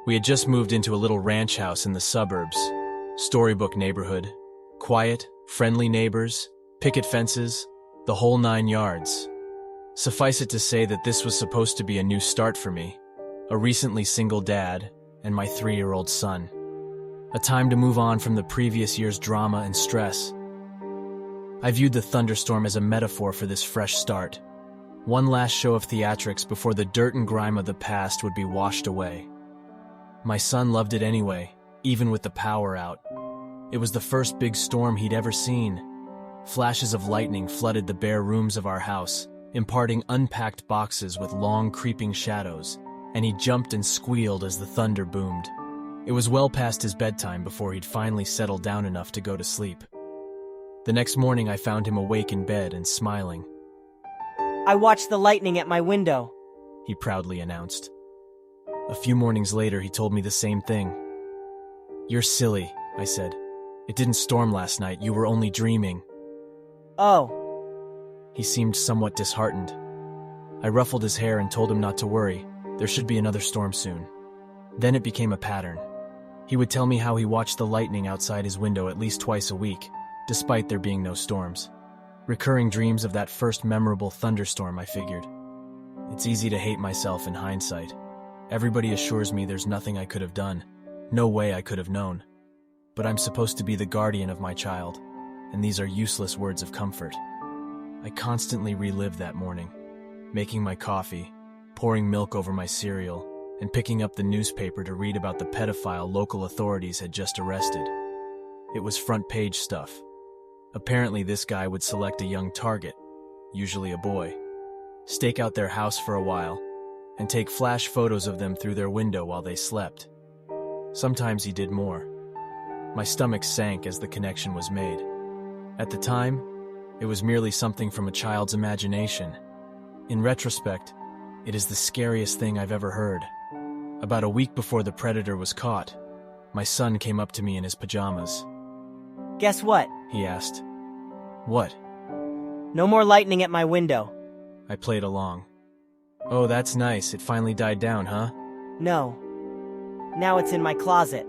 We had just moved into a little ranch house in the suburbs. Storybook neighborhood. Quiet, friendly neighbors, picket fences, the whole 9 yards. Suffice it to say that this was supposed to be a new start for me, a recently single dad, and my 3-year-old son. A time to move on from the previous year's drama and stress. I viewed the thunderstorm as a metaphor for this fresh start. One last show of theatrics before the dirt and grime of the past would be washed away. My son loved it anyway, even with the power out. It was the first big storm he'd ever seen. Flashes of lightning flooded the bare rooms of our house, imparting unpacked boxes with long creeping shadows, and he jumped and squealed as the thunder boomed. It was well past his bedtime before he'd finally settled down enough to go to sleep. The next morning I found him awake in bed and smiling. I watched the lightning at my window, he proudly announced. A few mornings later he told me the same thing. You're silly, I said. It didn't storm last night, you were only dreaming. Oh. He seemed somewhat disheartened. I ruffled his hair and told him not to worry. There should be another storm soon. Then it became a pattern. He would tell me how he watched the lightning outside his window at least twice a week, despite there being no storms. Recurring dreams of that first memorable thunderstorm, I figured. It's easy to hate myself in hindsight. Everybody assures me there's nothing I could have done, no way I could have known. But I'm supposed to be the guardian of my child, and these are useless words of comfort. I constantly relived that morning, making my coffee, pouring milk over my cereal, and picking up the newspaper to read about the pedophile local authorities had just arrested. It was front-page stuff. Apparently this guy would select a young target, usually a boy, stake out their house for a while, and take flash photos of them through their window while they slept. Sometimes he did more. My stomach sank as the connection was made. At the time, it was merely something from a child's imagination. In retrospect, it is the scariest thing I've ever heard. About a week before the predator was caught, my son came up to me in his pajamas. Guess what? He asked. What? No more lightning at my window. I played along. Oh, that's nice. It finally died down, huh? No. Now it's in my closet.